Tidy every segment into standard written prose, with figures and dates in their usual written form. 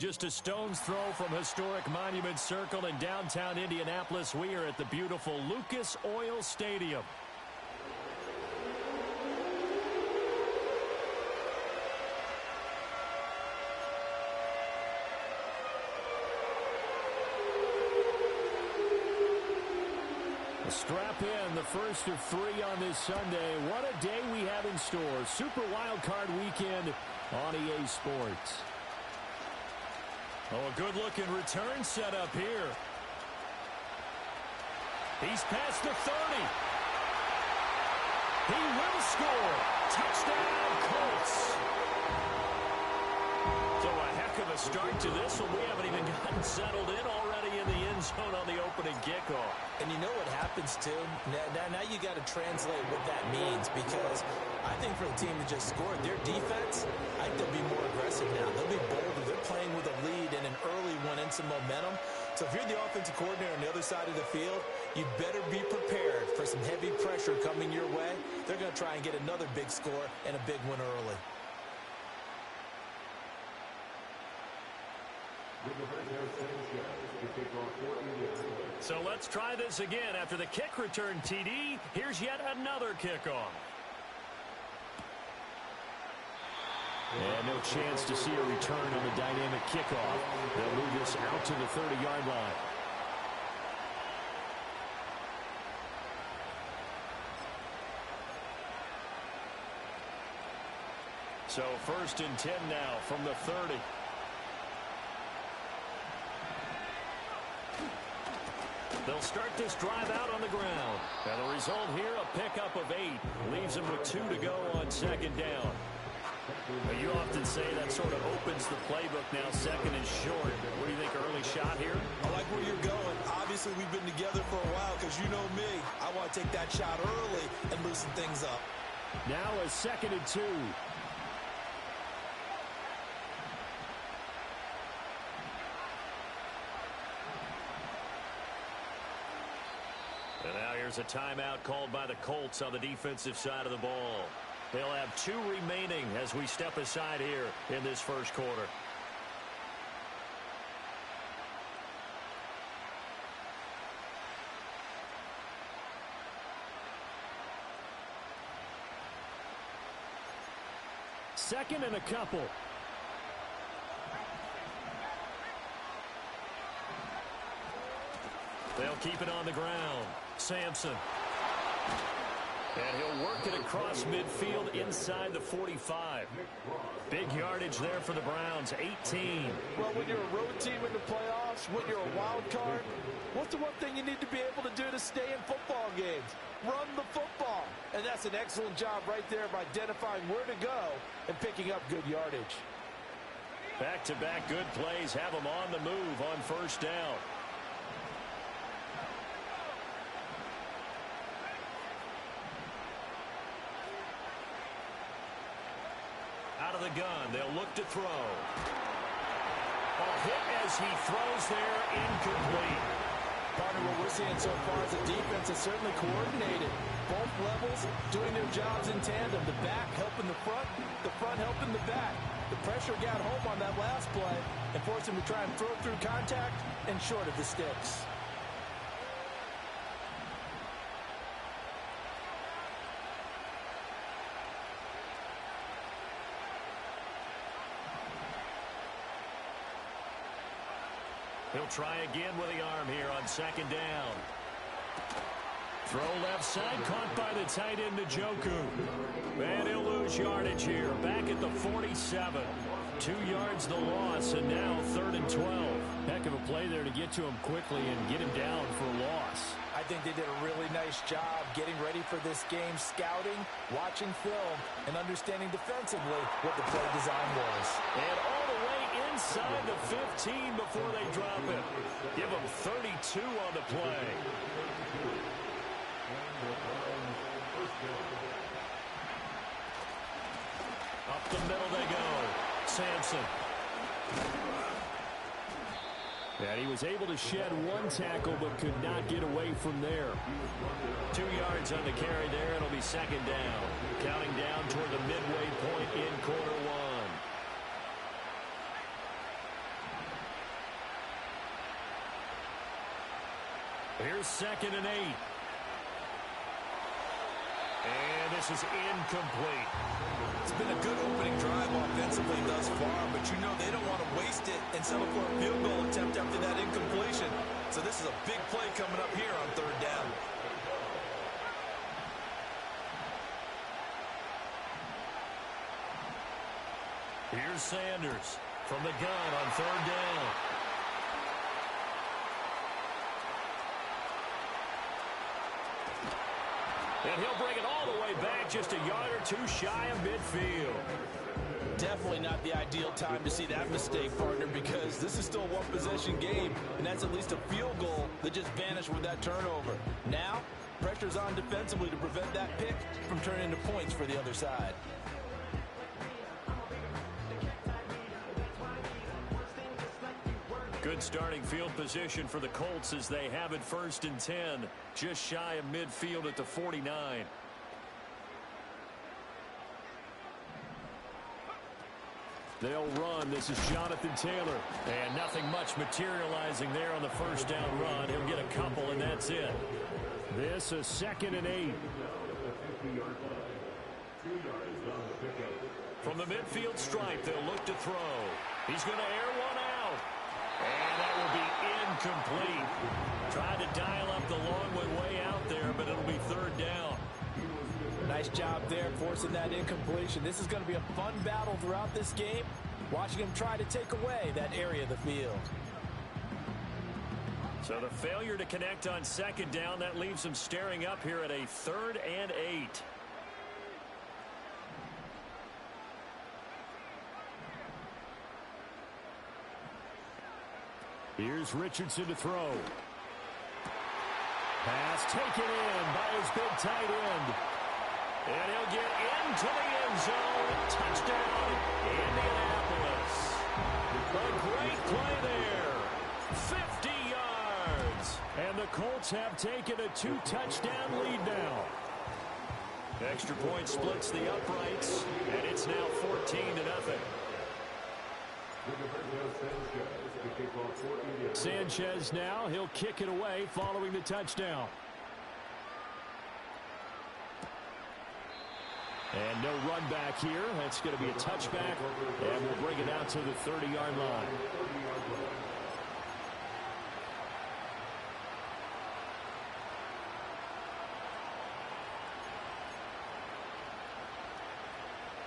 Just a stone's throw from historic Monument Circle in downtown Indianapolis. We are at the beautiful Lucas Oil Stadium. Strap in, the first of 3 on this Sunday. What a day we have in store. Super Wildcard weekend on EA Sports. Oh, a good-looking return set up here. He's past the 30. He will score. Touchdown, Colts. So a heck of a start to this one. We haven't even gotten settled in already in the end zone on the opening kickoff. And you know what happens, too? Now you got to translate what that means, because I think for the team that just scored, their defense, I think they'll be more aggressive now. They'll be bolder. They're playing with a lead and an early one and some momentum. So if you're the offensive coordinator on the other side of the field, you better be prepared for some heavy pressure coming your way. They're going to try and get another big score and a big one early. So let's try this again. After the kick return TD, here's yet another kickoff. And no chance to see a return on the dynamic kickoff. They'll move this out to the 30-yard line. So 1st and 10 now from the 30. They'll start this drive out on the ground. And the result here, a pickup of 8. Leaves them with 2 to go on 2nd down. Well, you often say that sort of opens the playbook now, 2nd and short. What do you think, early shot here? I like where you're going. Obviously, we've been together for a while, because you know me. I want to take that shot early and loosen things up. Now a 2nd and 2. And now here's a timeout called by the Colts on the defensive side of the ball. They'll have 2 remaining as we step aside here in this first quarter. Second and a couple. They'll keep it on the ground. Sampson. And he'll work it across midfield inside the 45. Big yardage there for the Browns, 18. Well, when you're a road team in the playoffs, when you're a wild card, what's the one thing you need to be able to do to stay in football games? Run the football. And that's an excellent job right there of identifying where to go and picking up good yardage. Back-to-back good plays have them on the move on 1st down. Out of the gun, they'll look to throw. A hit as he throws there, incomplete. Partner, what we're seeing so far is the defense is certainly coordinated. Both levels doing their jobs in tandem. The back helping the front helping the back. The pressure got home on that last play and forced him to try and throw through contact and short of the sticks. He'll try again with the arm here on 2nd down. Throw left side, caught by the tight end, Njoku. And he'll lose yardage here, back at the 47. 2 yards the loss, and now 3rd and 12. Heck of a play there to get to him quickly and get him down for a loss. I think they did a really nice job getting ready for this game, scouting, watching film, and understanding defensively what the play design was. And all the way inside the 15 before they drop it. Give them 32 on the play. Up the middle they go. Sampson. And he was able to shed 1 tackle but could not get away from there. 2 yards on the carry there. It'll be 2nd down. Counting down toward the midway point in quarter 1. Here's 2nd and 8. And this is incomplete. It's been a good opening drive offensively thus far, but you know they don't want to waste it and settle for a field goal attempt after that incompletion. So this is a big play coming up here on 3rd down. Here's Sanders from the gun on 3rd down. And he'll bring it all the way back, just a yard or 2 shy of midfield. Definitely not the ideal time to see that mistake, partner, because this is still a one-possession game, and that's at least a field goal that just vanished with that turnover. Now, pressure's on defensively to prevent that pick from turning into points for the other side. Good starting field position for the Colts as they have it 1st and 10, just shy of midfield at the 49. They'll run. This is Jonathan Taylor. And nothing much materializing there on the 1st down run. He'll get a couple, and that's it. This is 2nd and 8. From the midfield stripe, they'll look to throw. He's going to air one out. And that will be incomplete. Tried to dial up the long way out there, but it'll be 3rd down. Nice job there forcing that incompletion. This is going to be a fun battle throughout this game, watching him try to take away that area of the field. So the failure to connect on 2nd down, that leaves him staring up here at a 3rd and 8. Here's Richardson to throw. Pass taken in by his big tight end. And he'll get into the end zone. Touchdown, Indianapolis. A great play there. 50 yards. And the Colts have taken a 2-touchdown lead now. Extra point splits the uprights, and it's now 14-0. Sanchez now, he'll kick it away following the touchdown. And no run back here. That's going to be a touchback, and we'll bring it out to the 30-yard line.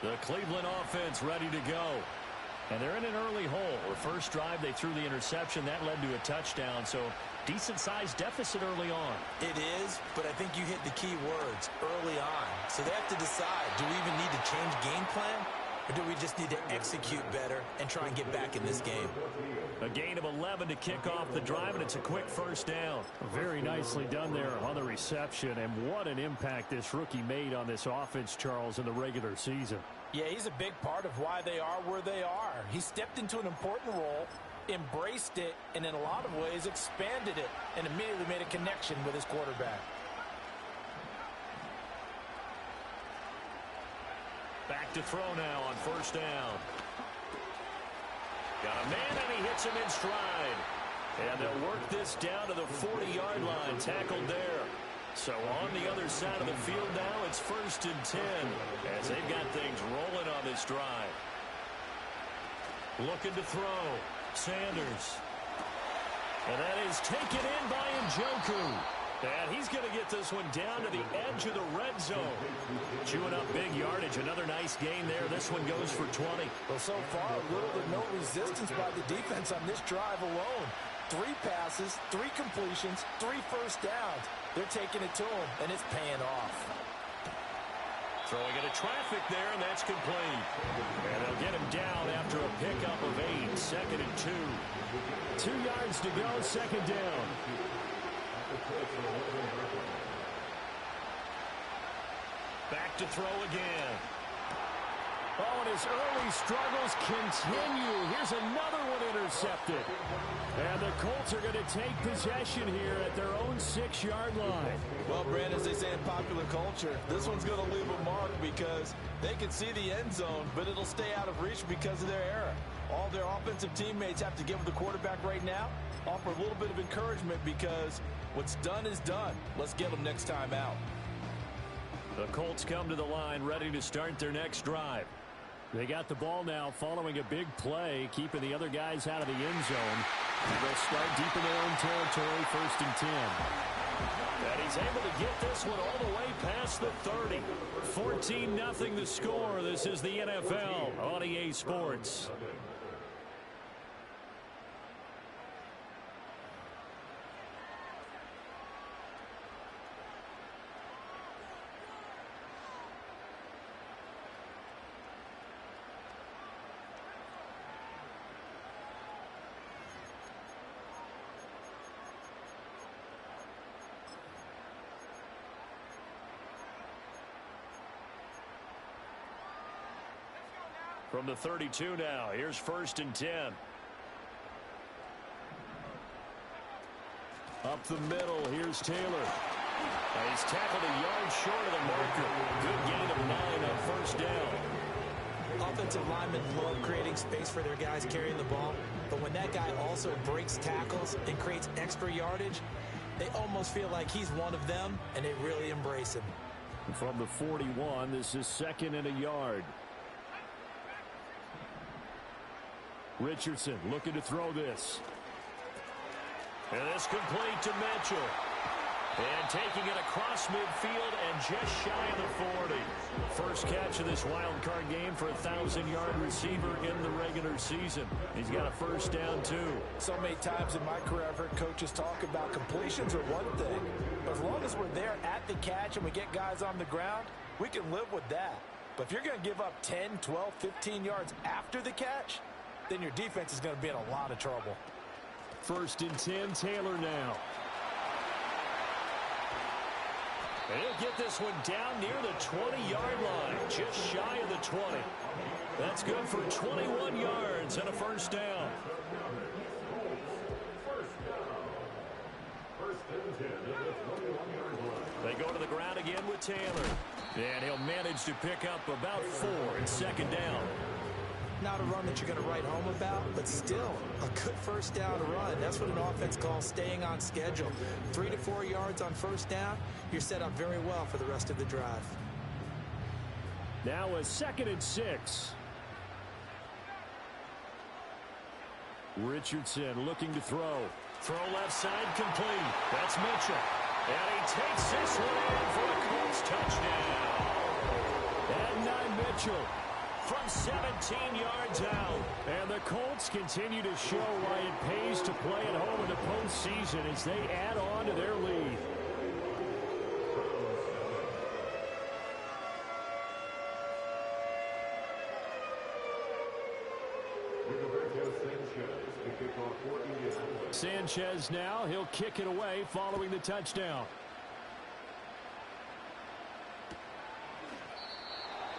The Cleveland offense ready to go. And they're in an early hole. The first drive, they threw the interception. That led to a touchdown. So decent-sized deficit early on. It is, but I think you hit the key words, early on. So they have to decide, do we even need to change game plan? Or do we just need to execute better and try and get back in this game? A gain of 11 to kick off the drive, and it's a quick 1st down. Very nicely done there on the reception. And what an impact this rookie made on this offense, Charles, in the regular season. Yeah, he's a big part of why they are where they are. He stepped into an important role, embraced it, and in a lot of ways expanded it, and immediately made a connection with his quarterback. Back to throw now on 1st down. Got a man, and he hits him in stride. And they'll work this down to the 40-yard line, tackled there. So on the other side of the field now, it's 1st and 10 as they've got things rolling on this drive. Looking to throw. Sanders. And that is taken in by Njoku. And he's going to get this one down to the edge of the red zone. Chewing up big yardage. Another nice gain there. This one goes for 20. Well, so far, little to no resistance by the defense on this drive alone. 3 passes, 3 completions, 3 first downs. They're taking it to him, and it's paying off. Throwing into traffic there, and that's complete. And they'll get him down after a pickup of 8. 2nd and 2. 2 yards to go, 2nd down. Back to throw again. Oh, and his early struggles continue. Here's another one intercepted. And the Colts are going to take possession here at their own 6-yard line. Well, Brandon, as they say in popular culture, this one's going to leave a mark because they can see the end zone, but it'll stay out of reach because of their error. All their offensive teammates have to give the quarterback right now, offer a little bit of encouragement because what's done is done. Let's get them next time out. The Colts come to the line ready to start their next drive. They got the ball now following a big play, keeping the other guys out of the end zone. They'll start deep in their own territory, 1st and 10. And he's able to get this one all the way past the 30. 14-0 the score. This is the NFL on EA Sports. From the 32 now, here's 1st and 10. Up the middle, here's Taylor. He's tackled a yard short of the marker. Good gain of 9 on 1st down. Offensive linemen love creating space for their guys carrying the ball, but when that guy also breaks tackles and creates extra yardage, they almost feel like he's one of them, and they really embrace him. From the 41, this is 2nd and a yard. Richardson looking to throw this. And this complete to Mitchell. And taking it across midfield and just shy of the 40. First catch of this wild card game for a 1,000-yard receiver in the regular season. He's got a 1st down, too. So many times in my career I've heard coaches talk about completions are one thing. But as long as we're there at the catch and we get guys on the ground, we can live with that. But if you're going to give up 10, 12, 15 yards after the catch, then your defense is going to be in a lot of trouble. 1st and 10, Taylor now. And he'll get this one down near the 20-yard line, just shy of the 20. That's good for 21 yards and a 1st down. They go to the ground again with Taylor. And he'll manage to pick up about 4 in 2nd down. Not a run that you're going to write home about, but still a good 1st down run. That's what an offense calls staying on schedule. 3 to 4 yards on 1st down, you're set up very well for the rest of the drive. Now a 2nd and 6. Richardson looking to throw. Throw left side complete. That's Mitchell. And he takes this one in for a Colts touchdown. And now Mitchell from 17 yards out. And the Colts continue to show why it pays to play at home in the postseason as they add on to their lead. Sanchez now, he'll kick it away following the touchdown.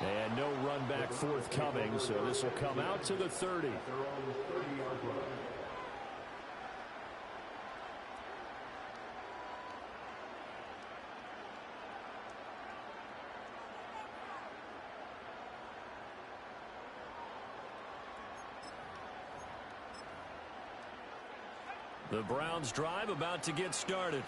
And no run back forthcoming, so this will come out to the 30. The Browns drive about to get started.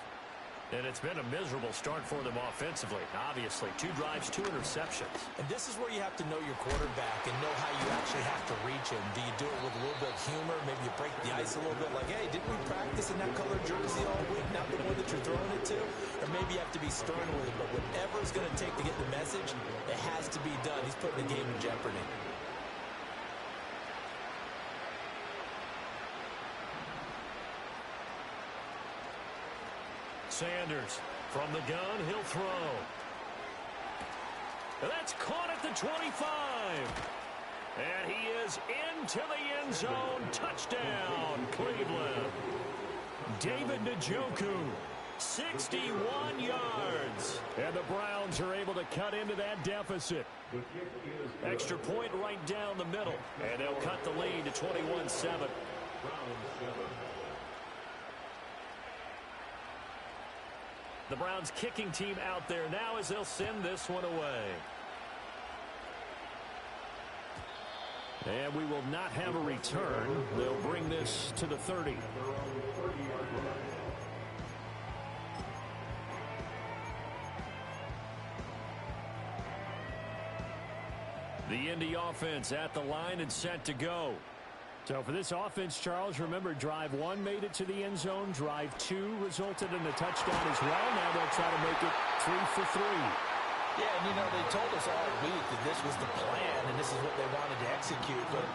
And it's been a miserable start for them offensively. Obviously, 2 drives, 2 interceptions. And this is where you have to know your quarterback and know how you actually have to reach him. Do you do it with a little bit of humor? Maybe you break the ice a little bit like, hey, didn't we practice in that colored jersey all week, not the one that you're throwing it to? Or maybe you have to be stern with it. But whatever it's going to take to get the message, it has to be done. He's putting the game in jeopardy. Sanders from the gun, he'll throw. That's caught at the 25. And he is into the end zone. Touchdown, Cleveland. David Njoku. 61 yards. And the Browns are able to cut into that deficit. Extra point right down the middle. And they'll cut the lead to 21-7. The Browns kicking team out there now as they'll send this one away. And we will not have a return. They'll bring this to the 30. The Indy offense at the line and set to go. So for this offense, Charles, remember, drive 1 made it to the end zone. Drive 2 resulted in a touchdown as well. Now they'll try to make it 3 for 3. Yeah, and, you know, they told us all week that this was the plan and this is what they wanted to execute. But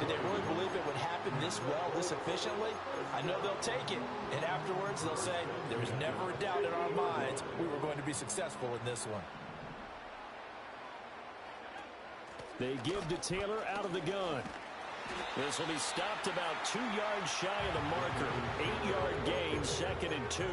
did they really believe it would happen this well, this efficiently? I know they'll take it. And afterwards, they'll say, there was never a doubt in our minds we were going to be successful in this one. They give to Taylor out of the gun. This will be stopped about 2 yards shy of the marker. 8-yard gain, 2nd and 2.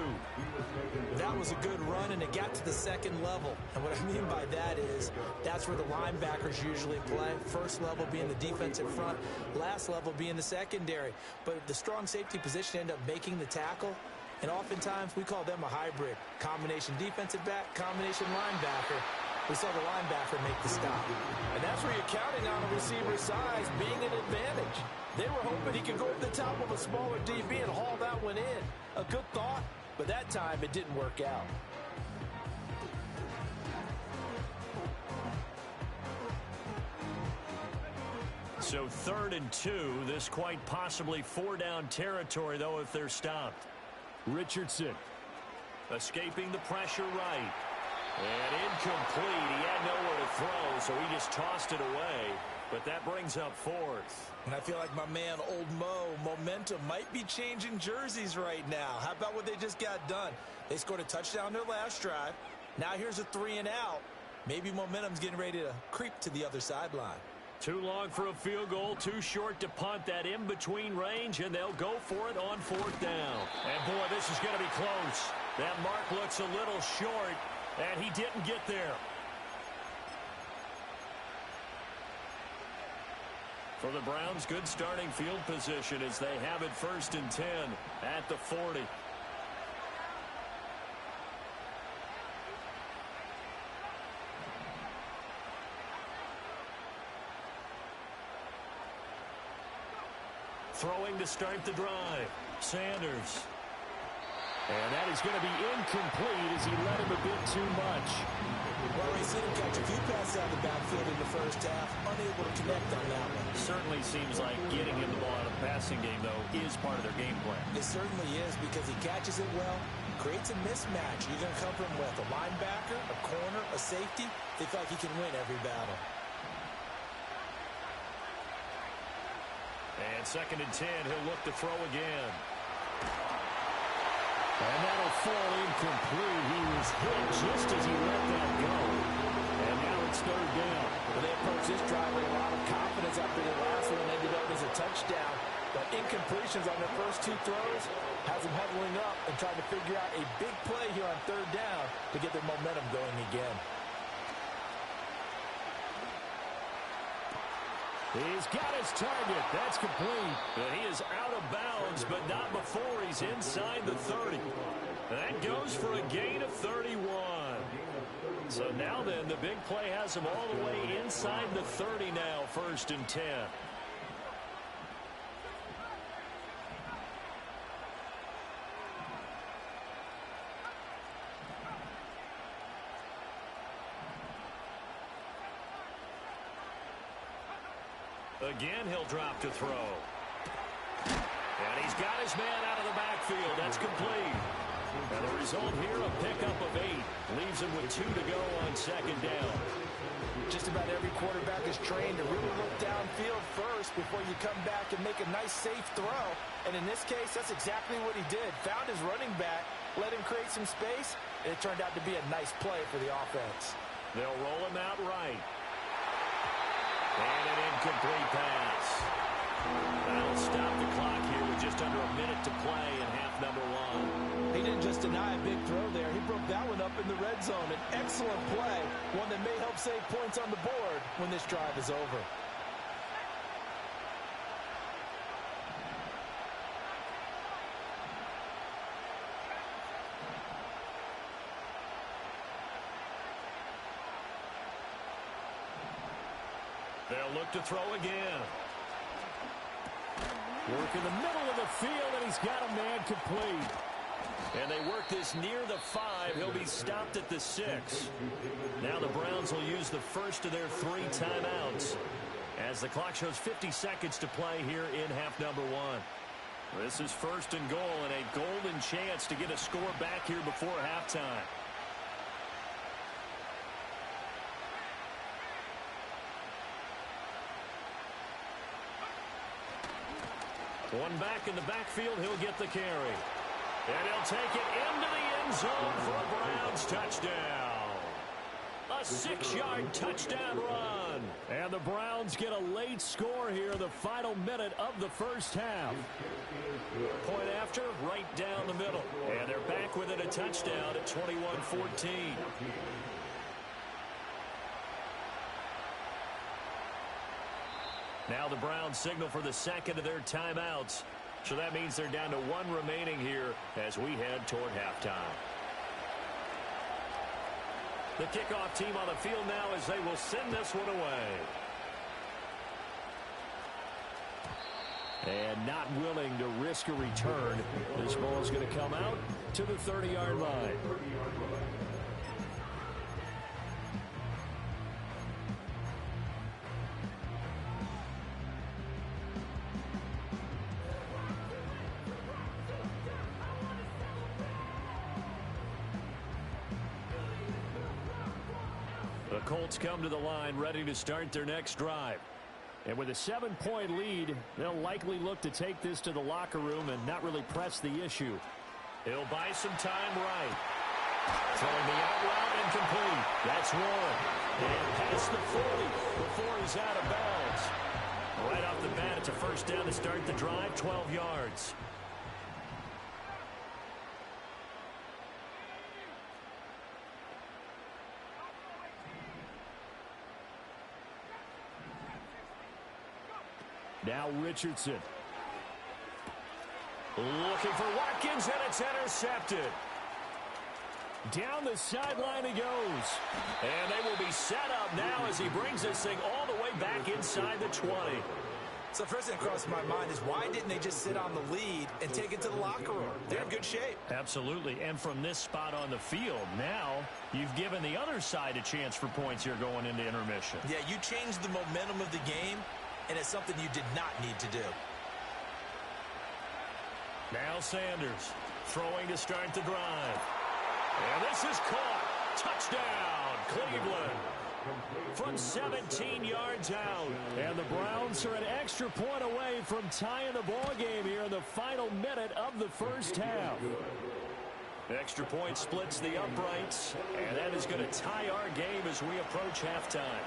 That was a good run, and it got to the second level. And what I mean by that is that's where the linebackers usually play. First level being the defensive front, last level being the secondary. But the strong safety position ended up making the tackle. And oftentimes we call them a hybrid. Combination defensive back, combination linebacker. We saw the linebacker make the stop. And that's where you're counting on a receiver's size being an advantage. They were hoping he could go over the top of a smaller DB and haul that one in. A good thought, but that time it didn't work out. So 3rd and 2. This quite possibly 4-down territory, though, if they're stopped. Richardson escaping the pressure right. And incomplete. He had nowhere to throw, so he just tossed it away. But that brings up 4th. And I feel like my man, Old Mo, momentum might be changing jerseys right now. How about what they just got done? They scored a touchdown their last drive. Now here's a 3 and out. Maybe momentum's getting ready to creep to the other sideline. Too long for a field goal, too short to punt. That in-between range, and they'll go for it on 4th down. And, boy, this is going to be close. That mark looks a little short. And he didn't get there. For the Browns, good starting field position as they have it 1st and 10 at the 40. Throwing to start the drive. Sanders. And that is going to be incomplete as he let him a bit too much. Well, we seen him catch a few passes out of the backfield in the first half. Unable to connect on that one. Certainly seems like getting him the ball out of the passing game, though, is part of their game plan. It certainly is because he catches it well, creates a mismatch. You're going to come from with a linebacker, a corner, a safety. They feel like he can win every battle. And 2nd and 10, he'll look to throw again. And that'll fall incomplete. He was hit just as he let that go. And now it's 3rd down. Well, they approached this drive with a lot of confidence after the last one and ended up as a touchdown. But incompletions on their first 2 throws has them huddling up and trying to figure out a big play here on 3rd down to get their momentum going again. He's got his target. That's complete. And he is out of bounds, but not before he's inside the 30. That goes for a gain of 31. So now then, the big play has him all the way inside the 30 now, 1st and 10. Again, he'll drop to throw. And he's got his man out of the backfield. That's complete. And the result here, a pickup of 8. Leaves him with 2 to go on 2nd down. Just about every quarterback is trained to really look downfield first before you come back and make a nice, safe throw. And in this case, that's exactly what he did. Found his running back, let him create some space, and it turned out to be a nice play for the offense. They'll roll him out right. And an incomplete pass. That'll stop the clock here with just under a minute to play in half number one. He didn't just deny a big throw there. He broke that one up in the red zone. An excellent play, one that may help save points on the board when this drive is over. They'll look to throw again. Work in the middle of the field, and he's got a man complete. And they work this near the 5. He'll be stopped at the 6. Now the Browns will use the first of their 3 timeouts as the clock shows 50 seconds to play here in half number one. This is first and goal, and a golden chance to get a score back here before halftime. One back in the backfield, he'll get the carry. And he'll take it into the end zone for a Browns touchdown. A 6-yard touchdown run. And the Browns get a late score here in the final minute of the first half. Point after, right down the middle. And they're back within a touchdown at 21-14. Now the Browns signal for the second of their timeouts. So that means they're down to 1 remaining here as we head toward halftime. The kickoff team on the field now as they will send this one away. And not willing to risk a return. This ball is going to come out to the 30-yard line. The Colts come to the line ready to start their next drive. And with a 7-point lead, they'll likely look to take this to the locker room and not really press the issue. He'll buy some time right. Throwing the out route incomplete. That's one. And past the 40 before he's out of bounds. Right off the bat, it's a first down to start the drive, 12 yards. Now Richardson. Looking for Watkins, and it's intercepted. Down the sideline he goes. And they will be set up now as he brings this thing all the way back inside the 20. So first thing that crossed my mind is why didn't they just sit on the lead and take it to the locker room? They're in good shape. Absolutely. And from this spot on the field, now you've given the other side a chance for points here going into intermission. Yeah, you changed the momentum of the game, and it's something you did not need to do. Now Sanders throwing to start the drive. And this is caught. Touchdown, Cleveland. From 17 yards out. And the Browns are an extra point away from tying the ball game here in the final minute of the first half. Extra point splits the uprights. And that is going to tie our game as we approach halftime.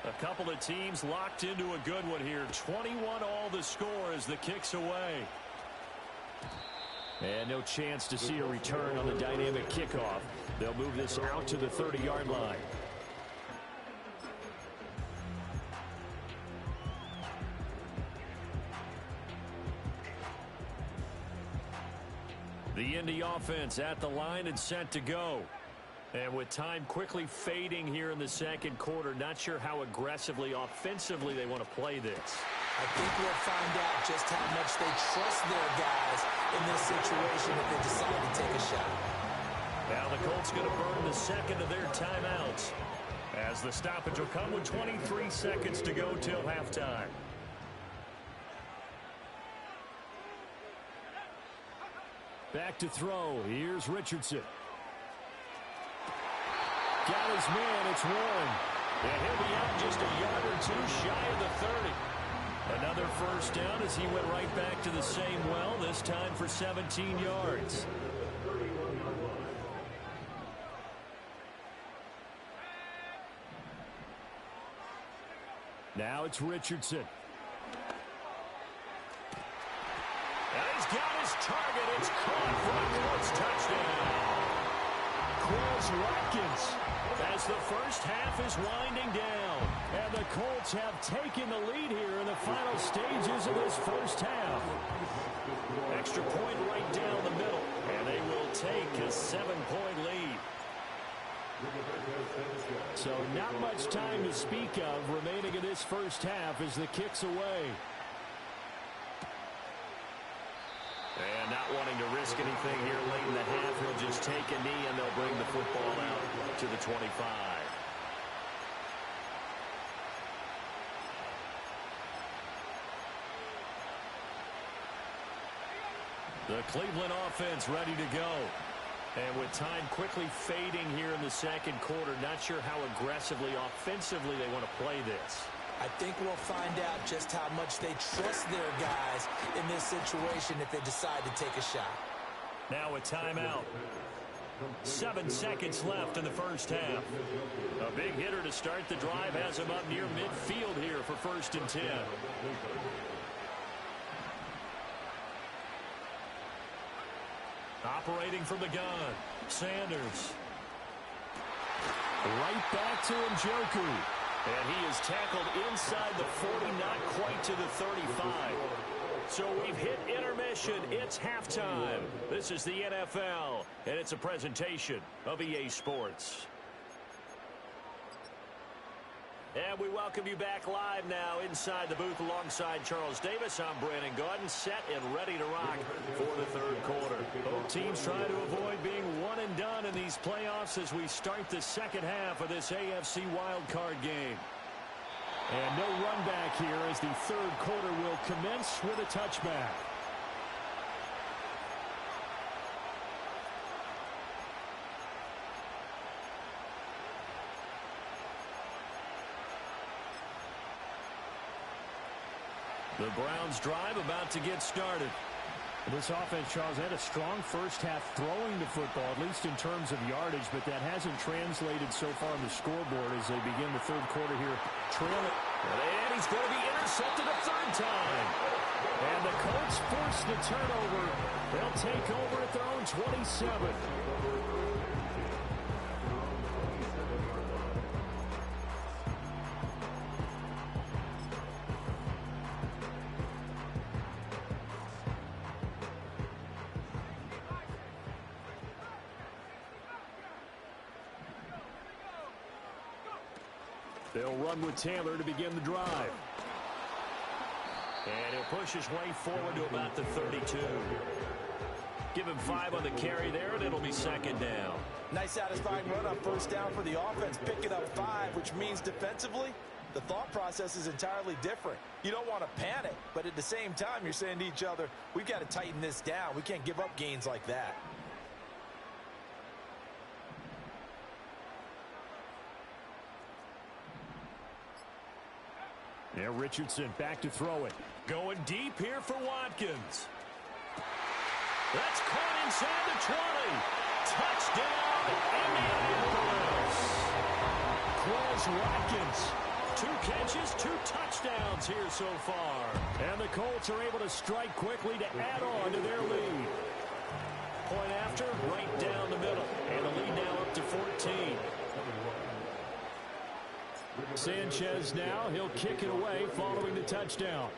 A couple of teams locked into a good one here. 21 all the score as the kick's away. And no chance to see a return on the dynamic kickoff. They'll move this out to the 30-yard line. The Indy offense at the line and set to go. And with time quickly fading here in the second quarter, not sure how aggressively, offensively they want to play this. I think we'll find out just how much they trust their guys in this situation if they decide to take a shot. Now the Colts going to burn the second of their timeouts as the stoppage will come with 23 seconds to go till halftime. Back to throw. Here's Richardson. Got his man, it's Warren. And he'll be out just a yard or two shy of the 30. Another first down as he went right back to the same well, this time for 17 yards. Now it's Richardson. And he's got his target. It's caught for a Colts touchdown. Quez Watkins as the first half is winding down. And the Colts have taken the lead here in the final stages of this first half. Extra point right down the middle. And they will take a 7-point lead. So not much time to speak of remaining in this first half as the kick's away. And not wanting to risk anything here late in the half, he'll just take a knee and they'll bring the football out to the 25. The Cleveland offense ready to go. And with time quickly fading here in the second quarter, not sure how aggressively, offensively they want to play this. I think we'll find out just how much they trust their guys in this situation if they decide to take a shot. Now a timeout. 7 seconds left in the first half. A big hitter to start the drive has him up near midfield here for 1st and 10. Operating from the gun, Sanders. Right back to Njoku. And he is tackled inside the 40, not quite to the 35. So we've hit intermission. It's halftime. This is the NFL, and it's a presentation of EA Sports. And we welcome you back live now inside the booth alongside Charles Davis. I'm Brandon Gaudin, set and ready to rock for the third quarter. Both teams trying to avoid being one and done in these playoffs as we start the second half of this AFC Wildcard game. And no run back here as the third quarter will commence with a touchback. The Browns drive about to get started. This offense, Charles, had a strong first half throwing the football, at least in terms of yardage, but that hasn't translated so far on the scoreboard as they begin the third quarter here trailing. And he's going to be intercepted a third time. And the Colts force the turnover. They'll take over at their own 27. They'll run with Taylor to begin the drive. And he'll push his way forward to about the 32. Give him 5 on the carry there, and it'll be second down. Nice satisfying run on first down for the offense, picking up 5, which means defensively, the thought process is entirely different. You don't want to panic, but at the same time, you're saying to each other, we've got to tighten this down. We can't give up gains like that. Now Richardson back to throw it. Going deep here for Watkins. That's caught inside the 20. Touchdown, Indianapolis. Quez Watkins. 2 catches, 2 touchdowns here so far. And the Colts are able to strike quickly to add on to their lead. Point after, right down the middle. And the lead now up to 14. Sanchez now, he'll kick it away following the touchdown.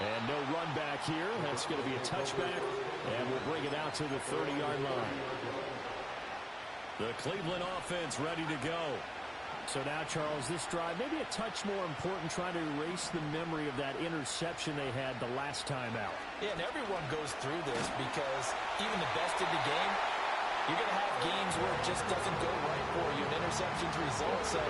And no run back here. That's going to be a touchback, and we'll bring it out to the 30-yard line. The Cleveland offense ready to go. So now, Charles, this drive maybe a touch more important, trying to erase the memory of that interception they had the last time out. Yeah, and everyone goes through this because even the best in the game, you're going to have games where it just doesn't go right for you. An interception's result. So,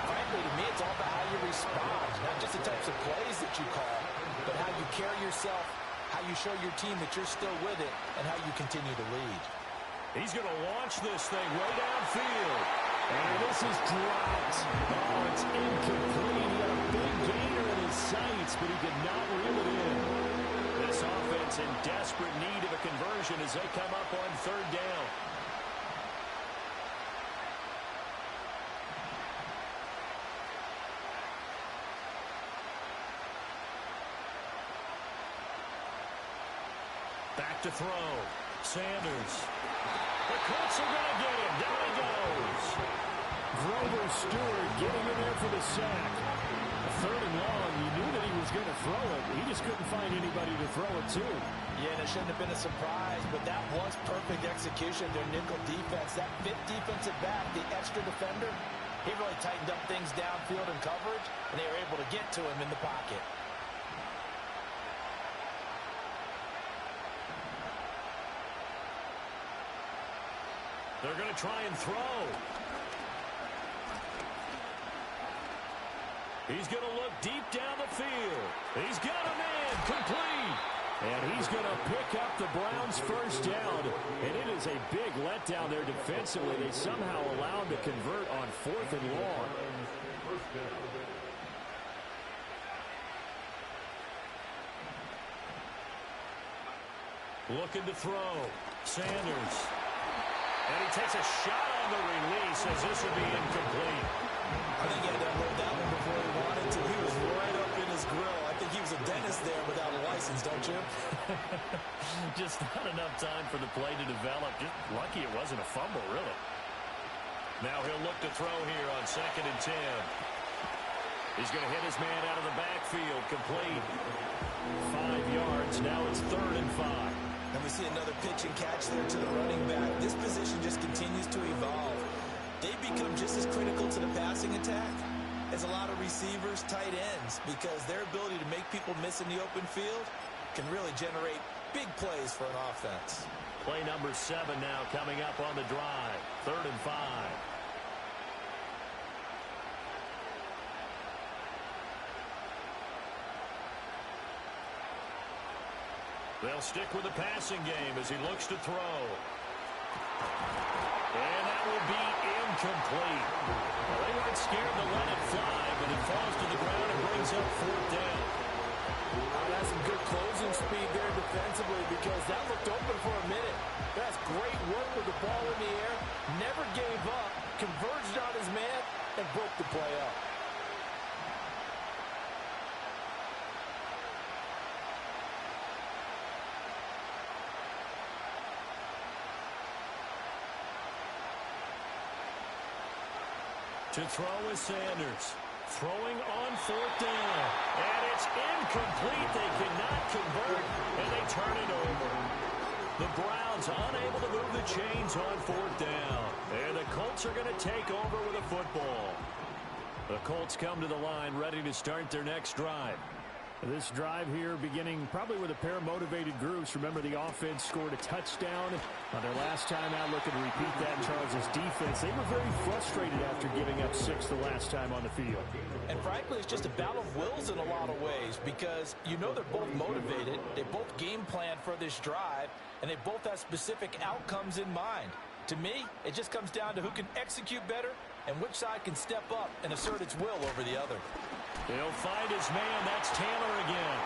frankly, to me, it's all about how you respond. Not just the types of plays that you call, but how you carry yourself, how you show your team that you're still with it, and how you continue to lead. He's going to launch this thing way downfield. And this is dropped. Oh, it's incomplete. He had a big gainer in his sights, but he could not reel it in. This offense in desperate need of a conversion as they come up on third down. Back to throw. Sanders. The Colts are going to get him. Down he goes. Grover Stewart getting in there for the sack. 3rd and long. You knew that he was going to throw it. He just couldn't find anybody to throw it to. Yeah, and it shouldn't have been a surprise, but that was perfect execution. Their nickel defense, that 5th defensive back, the extra defender, he really tightened up things downfield in coverage, and they were able to get to him in the pocket. They're going to try and throw. He's going to look deep down the field. He's got a man complete. And he's going to pick up the Browns' first down. And it is a big letdown there defensively. They somehow allowed to convert on 4th and long. Looking to throw. Sanders. And he takes a shot on the release as this will be incomplete. I think he had to unload that one before he wanted to. He was right up in his grill. I think he was a dentist there without a license, don't you? Just not enough time for the play to develop. Just lucky it wasn't a fumble, really. Now he'll look to throw here on 2nd and 10. He's going to hit his man out of the backfield. Complete. 5 yards. Now it's 3rd and 5. And we see another pitch and catch there to the running back. This position just continues to evolve. They become just as critical to the passing attack as a lot of receivers, tight ends, because their ability to make people miss in the open field can really generate big plays for an offense. Play number 7 now coming up on the drive. 3rd and 5. They'll stick with the passing game as he looks to throw. And that will be incomplete. Well, they weren't scared to let it fly, but it falls to the ground and brings up 4th down. That's some good closing speed there defensively, because that looked open for a minute. That's great work with the ball in the air. Never gave up, converged on his man, and broke the play up. To throw is Sanders. Throwing on 4th down. And it's incomplete. They cannot convert, and they turn it over. The Browns unable to move the chains on 4th down. And the Colts are going to take over with a football. The Colts come to the line ready to start their next drive. This drive here beginning probably with a pair of motivated groups. Remember, the offense scored a touchdown on their last time out. Looking to repeat that in Charles' defense. They were very frustrated after giving up 6 the last time on the field. And frankly, it's just a battle of wills in a lot of ways, because you know they're both motivated. They both game plan for this drive, and they both have specific outcomes in mind. To me, it just comes down to who can execute better and which side can step up and assert its will over the other. He'll find his man. That's Taylor again.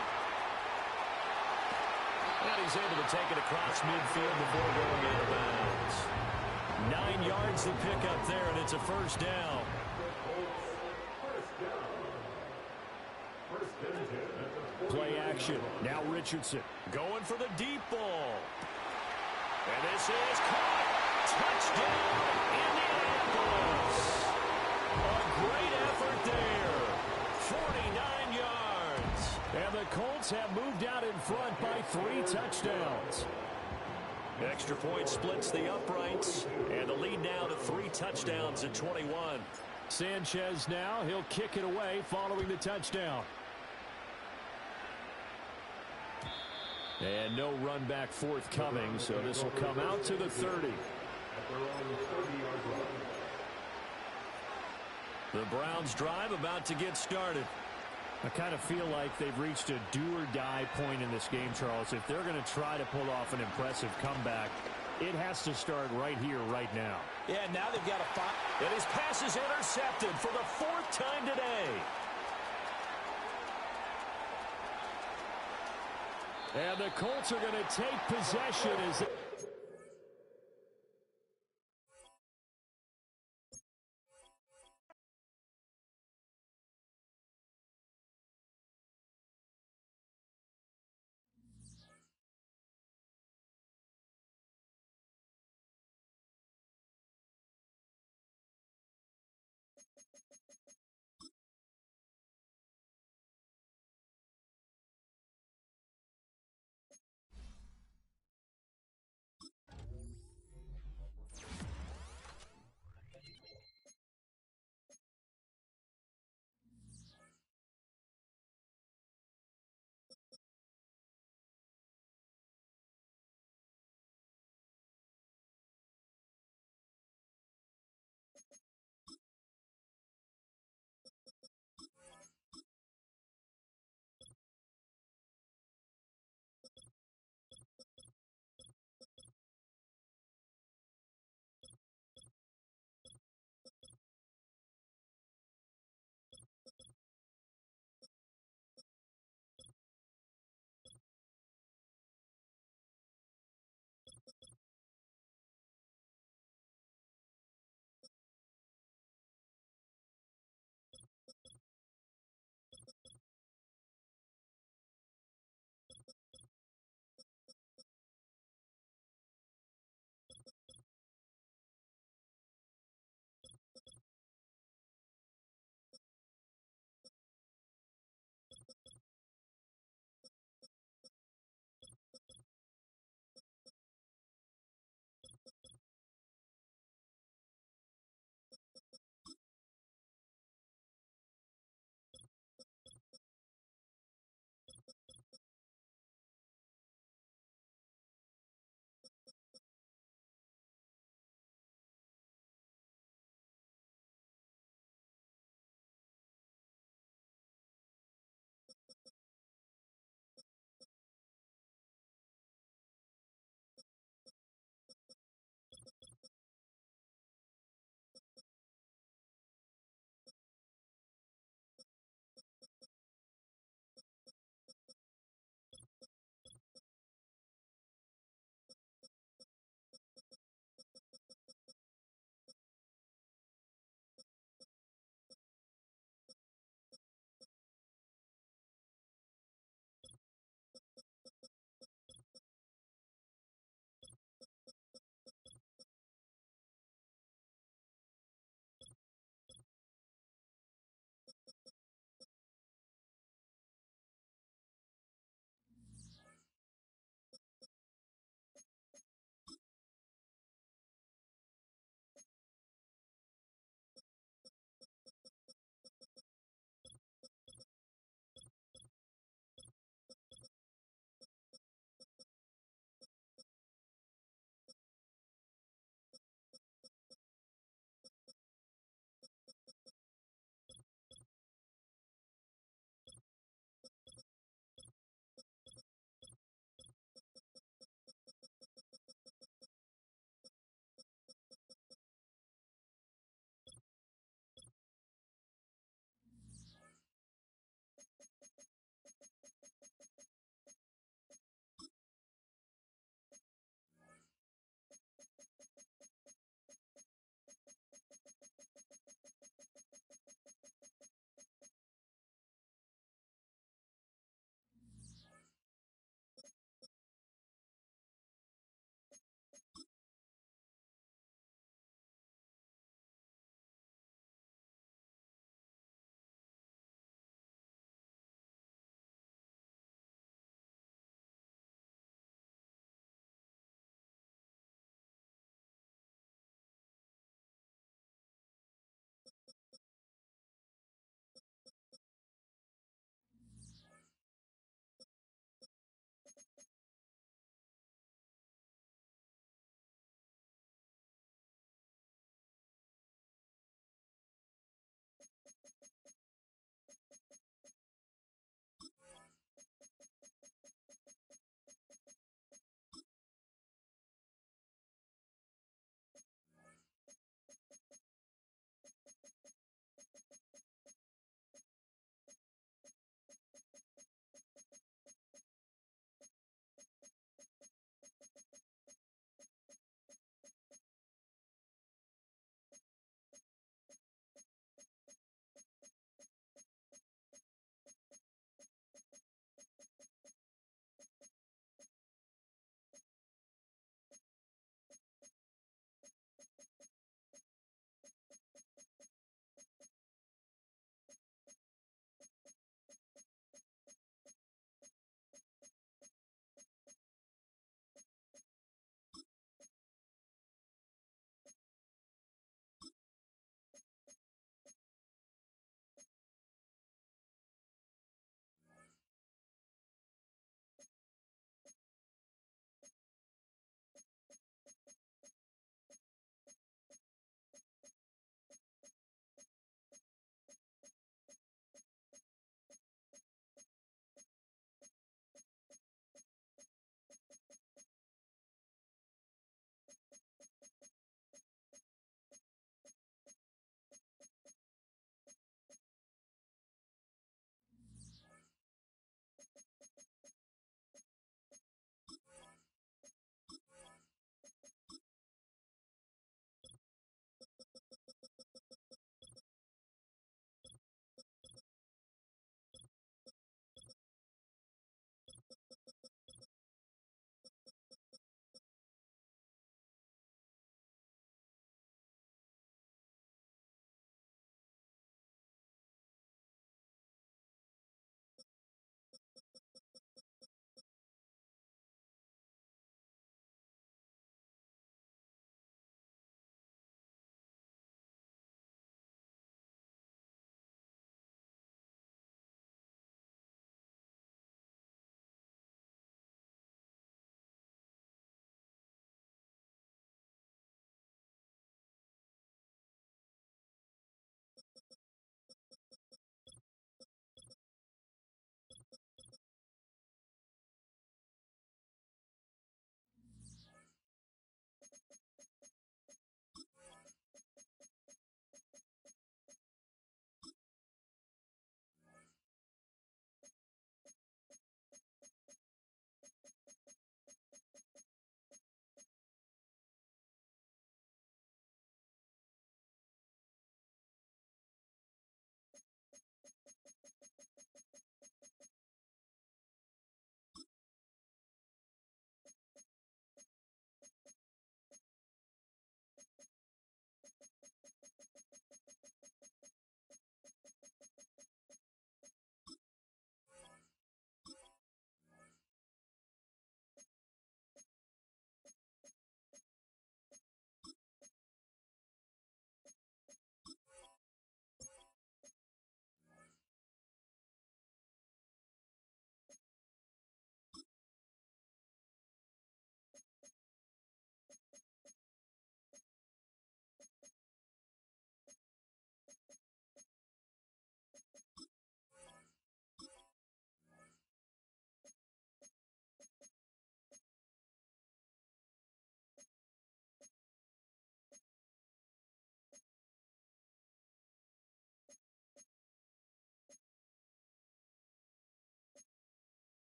And he's able to take it across midfield before going out of bounds. 9 yards to pick up there, and it's a 1st down. Play action. Now Richardson. Going for the deep ball. And this is caught. Touchdown, Indianapolis. A great effort there. 49 yards. And the Colts have moved out in front by 3 touchdowns. Extra point splits the uprights. And the lead now to 3 touchdowns at 21. Sanchez now. He'll kick it away following the touchdown. And no run back forthcoming, so this will come out to the 30. The Browns drive about to get started. I kind of feel like they've reached a do-or-die point in this game, Charles. If they're going to try to pull off an impressive comeback, it has to start right here, right now. Yeah, now they've got to find. And his pass is intercepted for the 4th time today. And the Colts are going to take possession as